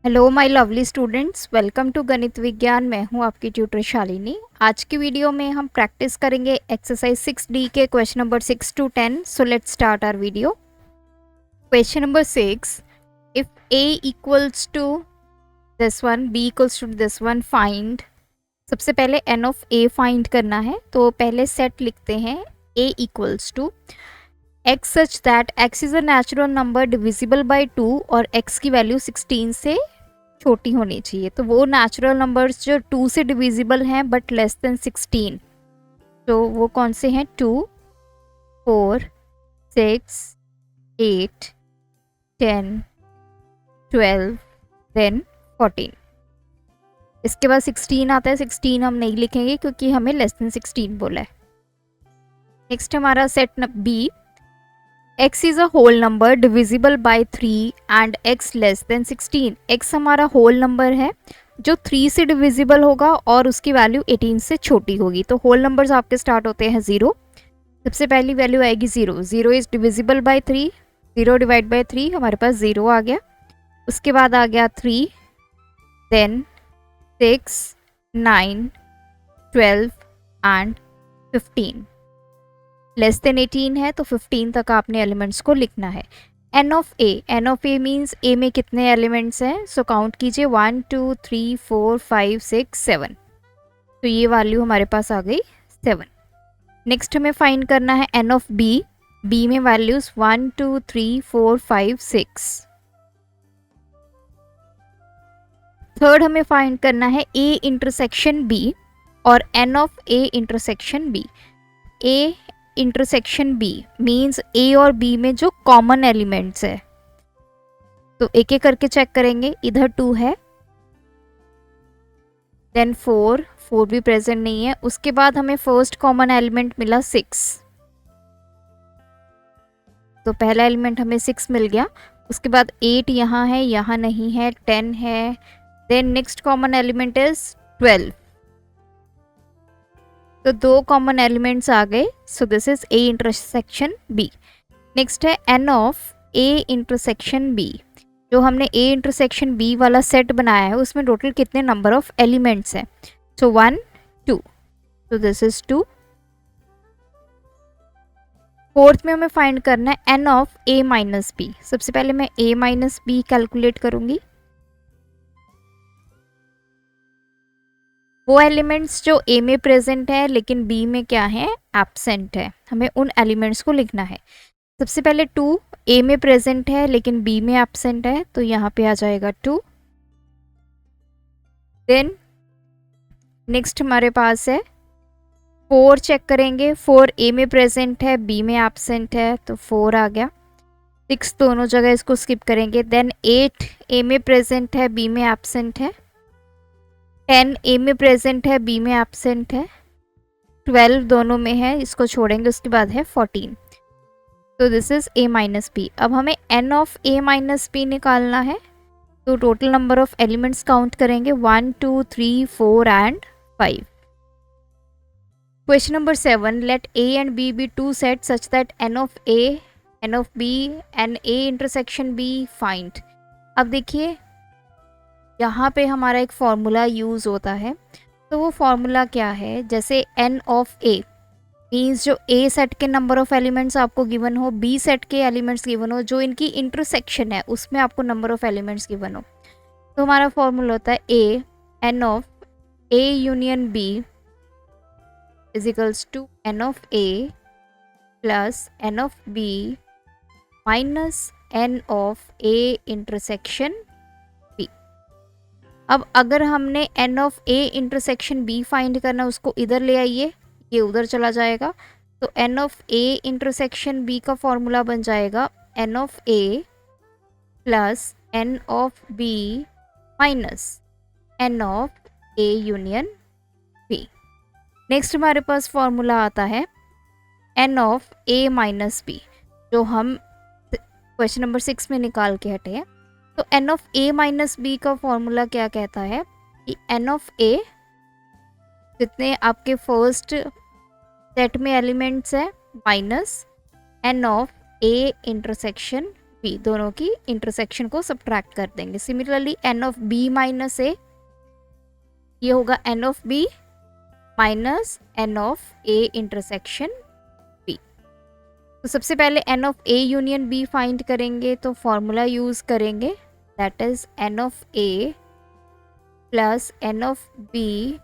Hello my lovely students, welcome to गणित विज्ञान। मैं हूं आपकी ट्यूटर शालिनी। आज की वीडियो में हम प्रैक्टिस करेंगे एक्सरसाइज 6D के question number 6 to 10। So let's start our video. Question number 6, if a equals to this one, b equals to this one, find. सबसे पहले n ऑफ a फाइंड करना है, तो पहले सेट लिखते हैं a equals to x such that x is a natural number divisible by 2 और x की वैल्यू 16 से छोटी होनी चाहिए। तो वो नेचुरल नंबर्स जो 2 से डिविजिबल हैं बट लेस देन 16, तो वो कौन से हैं? 2, 4, 6, 8, 10, 12, देन 14। इसके बाद 16 आता है। 16 हम नहीं लिखेंगे क्योंकि हमें लेस देन 16 बोला है। नेक्स्ट हमारा set B, x is a whole number divisible by 3 and x less than 16। x हमारा होल नंबर है जो 3 से डिविजिबल होगा और उसकी वैल्यू 18 से छोटी होगी। तो होल नंबर्स आपके स्टार्ट होते हैं 0। सबसे पहली वैल्यू आएगी 0। 0 is divisible by 3। 0 divide by 3, हमारे पास 0 आ गया। उसके बाद आ गया 3, देन 6, 9, 12 एंड 15। लेस देन 18 है तो 15 तक आपने एलिमेंट्स को लिखना है। n of a means a में कितने एलिमेंट्स हैं? सो काउंट कीजिए 1 2 3 4 5 6 7। तो ये वैल्यू हमारे पास आ गई 7। नेक्स्ट हमें फाइंड करना है n ऑफ b में वैल्यूज 1 2 3 4 5 6। थर्ड हमें फाइंड करना है a इंटरसेक्शन b और n of a intersection b। a intersection b means a और b में जो कॉमन एलिमेंट्स है, तो एक एक करके चेक करेंगे। इधर 2 है, देन 4 भी प्रेजेंट नहीं है। उसके बाद हमें फर्स्ट कॉमन एलिमेंट मिला 6, तो पहला एलिमेंट हमें 6 मिल गया। उसके बाद 8 यहाँ है, यहाँ नहीं है, 10 है। Then next common element is 12, तो 2 कॉमन एलिमेंट्स आ गए। So this is a intersection b। Next है n of a intersection b। जो हमने a इंटरसेक्शन b वाला सेट बनाया है उसमें टोटल कितने नंबर ऑफ एलिमेंट्स हैं? सो 1 2, तो दिस इज 2। फोर्थ में हमें फाइंड करना है n of a minus b। सबसे पहले मैं a माइनस b कैलकुलेट करूंगी। वो एलिमेंट्स जो a में प्रेजेंट है लेकिन b में क्या है? एब्सेंट है। हमें उन एलिमेंट्स को लिखना है। सबसे पहले 2 a में प्रेजेंट है लेकिन b में एब्सेंट है, तो यहाँ पे आ जाएगा 2। देन नेक्स्ट हमारे पास है 4। चेक करेंगे, 4 a में प्रेजेंट है, b में एब्सेंट है, तो 4 आ गया। 6 दोनों जगह इसको स्किप करेंगे। देन 8 a में प्रेजेंट है, b में एब्सेंट है। 10 a में प्रेजेंट है, b में एब्सेंट है। 12 दोनों में है, इसको छोड़ेंगे। उसके बाद है 14, तो this is a minus b। अब हमें n of a minus b निकालना है, तो total number of elements count करेंगे 1 2 3 4 and 5। Question number 7, let a and b be two set such that n of a, n of b and a intersection b find. अब देखिए यहाँ पे हमारा एक फॉर्मूला यूज़ होता है, तो वो फॉर्मूला क्या है? जैसे n ऑफ a मीन्स जो a सेट के नंबर ऑफ एलिमेंट्स आपको गिवन हो, b सेट के एलिमेंट्स गिवन हो, जो इनकी इंटरसेक्शन है उसमें आपको नंबर ऑफ एलिमेंट्स गिवन हो, तो हमारा फॉर्मूला होता है a n of a union b is equals to n of a plus n of b minus n of a intersection b। अब अगर हमने n of a intersection b find करना, उसको इधर ले आइए, ये उधर चला जाएगा। तो n of a intersection b का फॉर्मूला बन जाएगा n of a plus n of b minus n of a union b। Next हमारे पास फॉर्मूला आता है n of a minus b, जो हम क्वेश्चन नंबर 6 में निकाल के हटे हैं। तो n of a minus b का फॉर्मूला क्या कहता है कि n ऑफ a जितने आपके फर्स्ट सेट में एलिमेंट्स है minus n of a intersection B, दोनों की इंटरसेक्शन को सब्ट्रैक्ट कर देंगे। Similarly N of B minus A, ये होगा N of B minus N of A intersection B. तो सबसे पहले N of A union B find करेंगे, तो फॉर्मूला यूज करेंगे, that is N of A plus N of B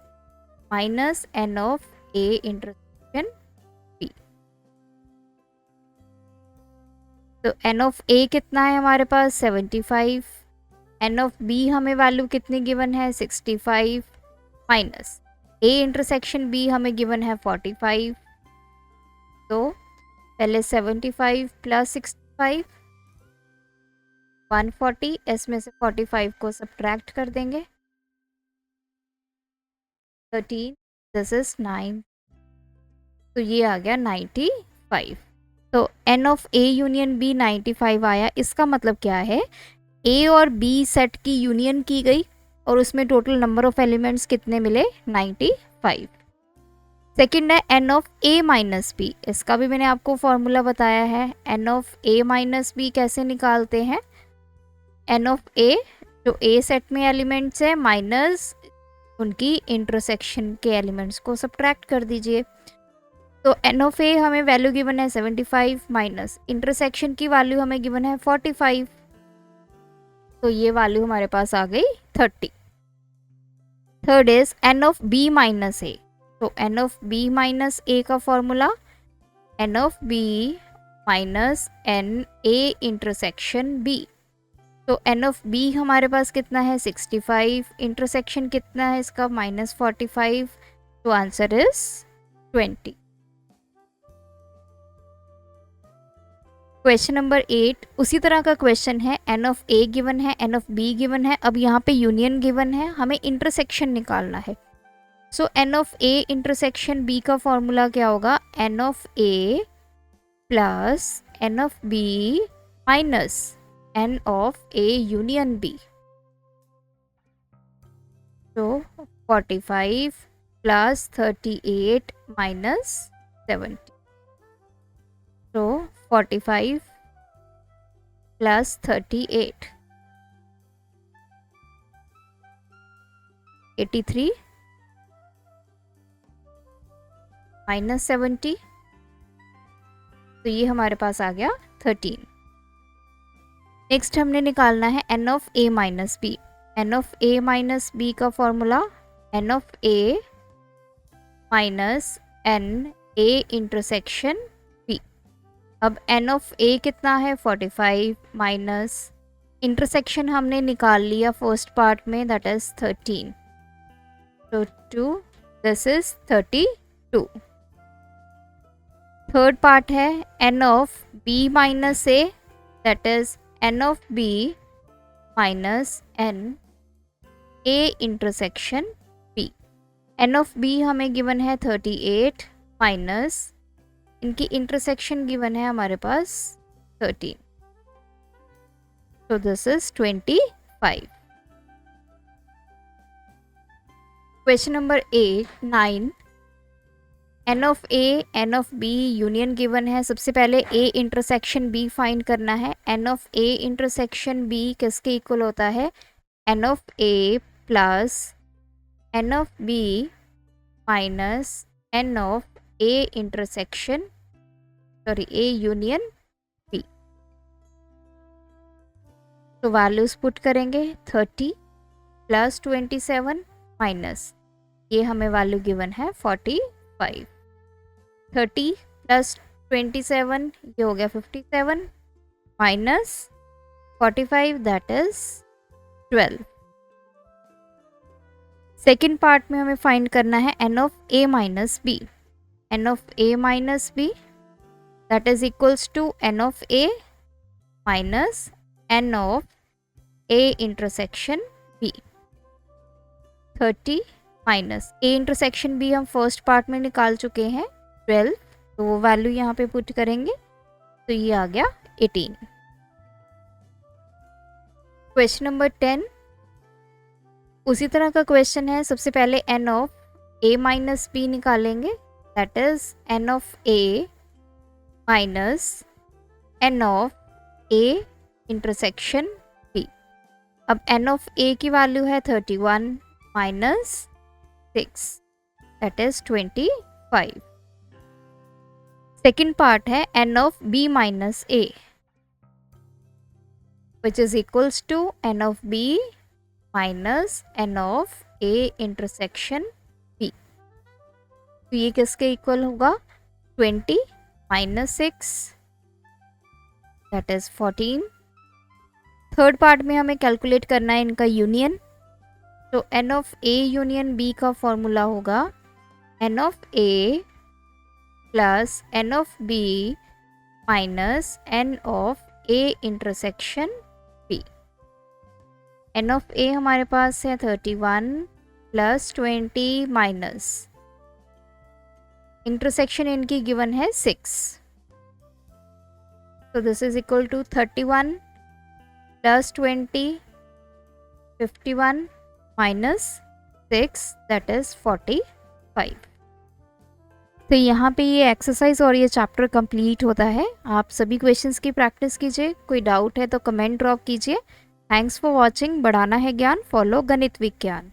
minus N of A intersection B. तो N of A कितना है हमारे पास 75, एन ऑफ बी हमें वैल्यू कितनी गिवन है 65, माइनस ए इंटरसेक्शन बी हमें गिवन है 45। तो पहले 75 प्लस 65 140, इसमें से 45 को सब्ट्रैक्ट कर देंगे, 13, दिस इज 9, तो ये आ गया 95। तो N of A union B 95 आया। इसका मतलब क्या है, ए और बी सेट की यूनियन की गई और उसमें टोटल नंबर ऑफ एलिमेंट्स कितने मिले 95। सेकंड है N of A minus B, इसका भी मैंने आपको फॉर्मूला बताया है। N of A minus B कैसे निकालते हैं, एन ऑफ ए जो ए सेट में एलिमेंट्स है माइनस उनकी इंटरसेक्शन के एलिमेंट्स को सब्ट्रैक्ट कर दीजिए। तो एन ऑफ ए हमें वैल्यू गिवन है 75 माइनस इंटरसेक्शन की वैल्यू हमें गिवन है 45, तो ये वैल्यू हमारे पास आ गई 30। Third is N of B minus A, तो N of B minus A का formula N of B minus N A intersection B. तो एन ऑफ बी हमारे पास कितना है 65, इंटरसेक्शन कितना है इसका -45, तो आंसर इज 20। क्वेश्चन नंबर 8 उसी तरह का क्वेश्चन है, एन ऑफ ए गिवन है, एन ऑफ बी गिवन है, अब यहाँ पे यूनियन गिवन है, हमें इंटरसेक्शन निकालना है। So N of A intersection B का फॉर्मूला क्या होगा, N of A plus N of B minus N of A union B. तो 45 प्लस 38 माइनस 70, तो 45 प्लस 38 83 माइनस 70, तो ये हमारे पास आ गया 13। नेक्स्ट हमने निकालना है N of A minus B. N of A minus B का formula N of A minus N A intersection B. अब एन ऑफ ए कितना है 45 माइनस इंटरसेक्शन हमने निकाल लिया फर्स्ट पार्ट में, दैट इज 13, तो 2, दिस इज 32। थर्ड पार्ट है N of B minus A, that is N of B minus N A intersection B. N of B हमें given है 38 माइनस इनकी इंटरसेक्शन गिवन है हमारे पास 13, so this is 25. Question number 9 n of a n of b union given है। सबसे पहले a intersection b find करना है। n of a intersection b किसके इक्वल होता है, n of a plus n of b minus n of a intersection sorry a union b। तो values put करेंगे 30 प्लस 27 माइनस ये हमें वैल्यू गिवन है 45। 30 प्लस 27 ये हो गया 57 minus 45 that is 12। Second part में हमें फाइंड करना है n of a minus b। n of a minus b that is equals to n of a minus n of a intersection b। 30 minus a intersection b हम first part में निकाल चुके हैं 12, तो वो वैल्यू यहाँ पे पुट करेंगे तो ये आ गया 18। क्वेश्चन नंबर 10 उसी तरह का क्वेश्चन है। सबसे पहले n of a minus b निकालेंगे, that is n of a minus n of a intersection B। अब n ऑफ A की वैल्यू है 31 minus 6 that is 25। Second part है n of B minus A which is equals to n of B minus n of A intersection B। तो ये किसके equal होगा 20 minus 6 that is 14। Third part में हमें calculate करना है इनका यूनियन। तो n of A union B का फॉर्मूला होगा n of A plus n of B minus n of A intersection B। n of A हमारे पास है 31 प्लस 20 माइनस इंटरसेक्शन इनकी गिवन है 6, तो this is equal to 31 plus 20 51 minus 6 that is 45। तो यहाँ पे ये एक्सरसाइज और ये चैप्टर कंप्लीट होता है। आप सभी क्वेश्चंस की प्रैक्टिस कीजिए, कोई डाउट है तो कमेंट ड्रॉप कीजिए। Thanks for watching. बढ़ाना है ज्ञान, फॉलो गणित विज्ञान।